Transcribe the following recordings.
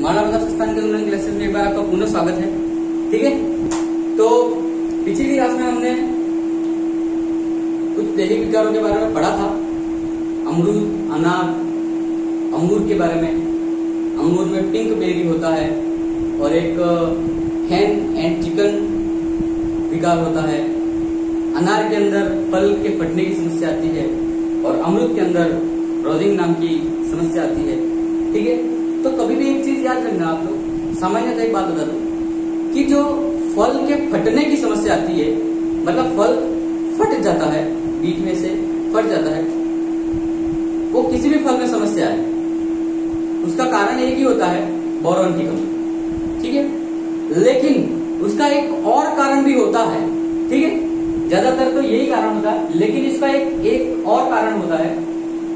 मानव संस्थान के online classes में एक बार आपका पुनः स्वागत है। ठीक है, तो पिछली क्लास में हमने कुछ दैहिक विकारों के बारे में पढ़ा था। अमरूद, अनार, अंगूर के बारे में। अंगूर में पिंक बेरी होता है और एक हैन एंड चिकन विकार होता है। अनार के अंदर फल के फटने की समस्या आती है और अमरूद के अंदर रोजिंग नाम की समस्या आती है। ठीक है, तो कभी भी एक चीज याद रखना आप लोग, सामान्यतः एक बात बता दूं कि जो फल के फटने की समस्या आती है, मतलब फल फट जाता है, बीच में से फट जाता है, वो किसी भी फल में समस्या है, उसका कारण एक ही होता है, बोरॉन की कमी। ठीक है, लेकिन उसका एक और कारण भी होता है। ठीक है, ज्यादातर तो यही कारण होता है, लेकिन इसका एक और कारण होता है।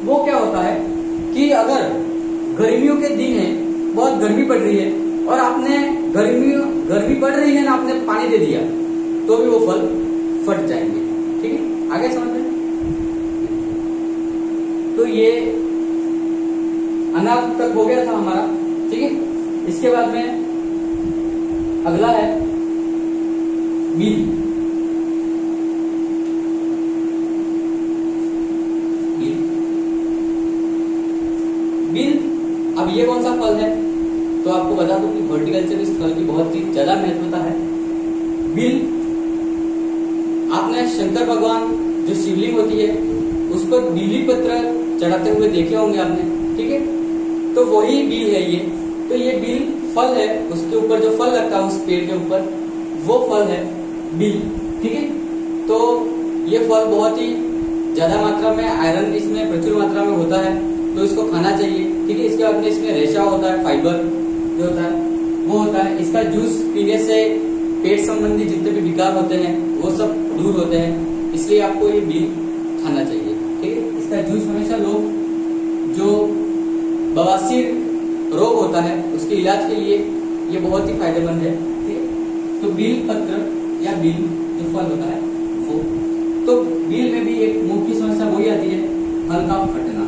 वो क्या होता है कि अगर गर्मियों के दिन है, बहुत गर्मी पड़ रही है और आपने गर्मी पड़ रही है ना, आपने पानी दे दिया तो भी वो फल फट जाएंगे। ठीक है, आगे समझ में। तो ये अनार तक हो गया था हमारा। ठीक है, इसके बाद में अगला है बीज। अब ये कौन सा फल है, तो आपको बता दूं कि हॉर्टिकल्चर में इस फल की बहुत ही ज्यादा महत्वता है। बिल, आपने शंकर भगवान जो शिवलिंग होती है उस पर बिली पत्र चढ़ाते हुए देखे होंगे आपने। ठीक है, तो वही बिल है ये। तो ये बिल फल है, उसके ऊपर जो फल लगता है उस पेड़ के ऊपर, वो फल है बिल। ठीक है, तो ये फल बहुत ही ज्यादा मात्रा में आयरन इसमें प्रचुर मात्रा में होता है, तो इसको खाना चाहिए। ठीक है, इसके बाद में इसमें रेशा होता है, फाइबर जो होता है वो होता है। इसका जूस पीने से पेट संबंधी जितने भी विकार होते हैं वो सब दूर होते हैं, इसलिए आपको ये बीज खाना चाहिए। ठीक है, इसका जूस हमेशा लोग जो बवासीर रोग होता है उसके इलाज के लिए ये बहुत ही फायदेमंद है। ठीक है, तो बील पत्र या बील जो फल होता है वो, तो बील में भी एक मुख्य समस्या वही आती है, हल्का फटना।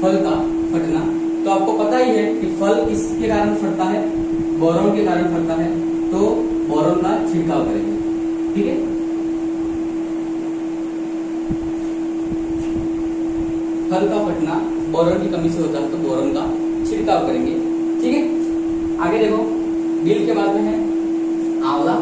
फल का फटना, तो आपको पता ही है कि फल किसके कारण फटता है, बोरॉन के कारण फटता है, तो बोरॉन का छिड़काव करेंगे। ठीक है, फल का फटना बोरॉन की कमी से होता है, तो बोरॉन का छिड़काव करेंगे। ठीक है, आगे देखो, बिल के बाद में है आंवला।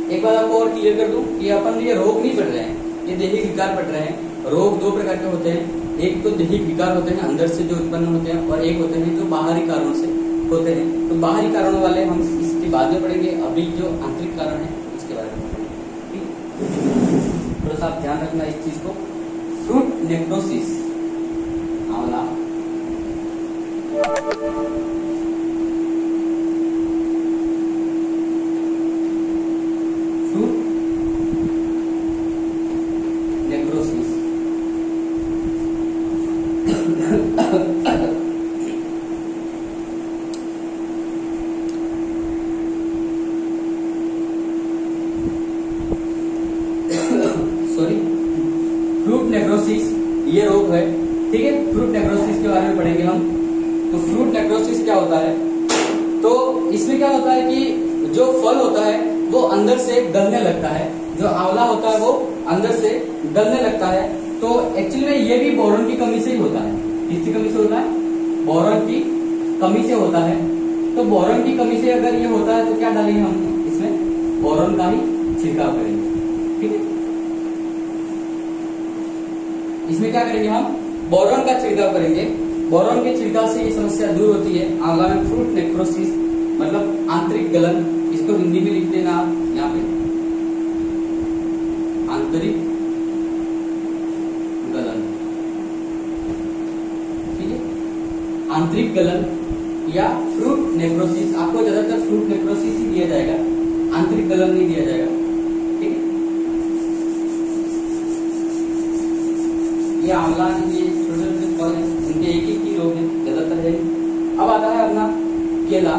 एक बात आपको और क्लियर कर दूं कि अपन ये रोग नहीं बढ़ रहे हैं, ये दैहिक विकार बढ़ रहे हैं। रोग दो प्रकार के होते हैं, एक तो दैहिक विकार होते हैं अंदर से जो उत्पन्न होते हैं, और एक होते हैं जो बाहरी कारणों से होते हैं। तो बाहरी कारणों वाले हम इसके बाद में पढ़ेंगे, अभी जो आंतरिक कारण है उसके बारे में पढ़ेंगे। थोड़ा सा आप ध्यान रखना इस चीज को। फ्रूट नेक्रोसिस, आंवला, fruit necrosis, sorry, fruit necrosis ये रोग है। ठीक है, फ्रूट नेक्रोसिस के बारे में पढ़ेंगे हम। तो फ्रूट नेक्रोसिस क्या होता है, तो इसमें क्या होता है कि जो फल होता है वो अंदर से गलने लगता है, जो आंवला होता है वो अंदर से गलने लगता है। तो एक्चुअली में ये भी बोरॉन की कमी से ही होता है। किसकी कमी से होता है, बोरॉन की कमी से होता है। तो बोरॉन की कमी से अगर ये होता है तो क्या डालेंगे हम इसमें, बोरॉन का ही छिड़काव करेंगे। ठीक है, इसमें क्या करेंगे हम, बोरॉन का छिड़काव करेंगे। बोरॉन के छिड़काव से ये समस्या दूर होती है। आंवला में फ्रूट नेक्रोसिस मतलब आंतरिक गलन, इसको हिंदी में लिख देना आप यहाँ पे, आंतरिक गलन। ठीक है, आंतरिक गलन या फ्रूट नेक्रोसिस, आपको ज्यादातर फ्रूट नेक्रोसिस ही दिया जाएगा, आंतरिक गलन नहीं दिया जाएगा। ठीक है, ये आंवला, ये छोटे छोटे फल हैं, उनके एक ही रोग है, ज्यादातर है। अब आता है अपना केला।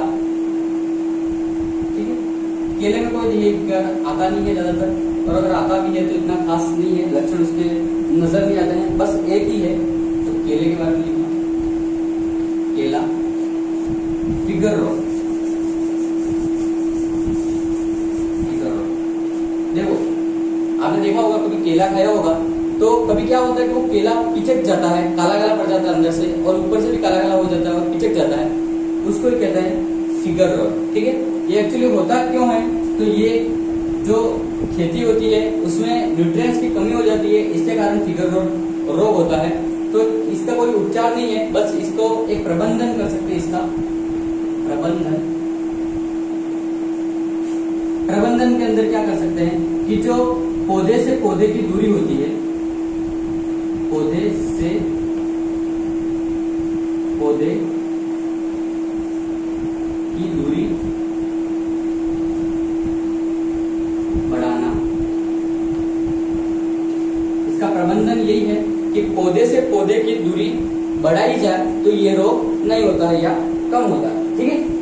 केले में कोई देखिए आता नहीं है ज्यादातर, और अगर आता भी है तो इतना खास नहीं है, लक्षण उसके नजर नहीं आते हैं, बस एक ही है। तो केले के बारे में लिखना, केला, फिगर रोड। देखो आपने देखा होगा, कभी केला खाया होगा तो कभी क्या होता है कि वो केला पिचक जाता है, काला काला पड़ जाता है अंदर से, और ऊपर से भी काला काला हो जाता है और पिचक जाता है, उसको ही कहते हैं फिगर रोड। ठीक है, ये एक्चुअली होता क्यों है, तो ये जो खेती होती है उसमें न्यूट्रिएंट्स की कमी हो जाती है, इसके कारण फिगर रोग होता है। तो इसका कोई उपचार नहीं है, बस इसको एक प्रबंधन कर सकते हैं, इसका प्रबंधन के अंदर क्या कर सकते हैं कि जो पौधे से पौधे की दूरी होती है, पौधे से पौधे की दूरी बढ़ाना, इसका प्रबंधन यही है कि पौधे से पौधे की दूरी बढ़ाई जाए तो ये रोग नहीं होता है या कम होता है। ठीक है।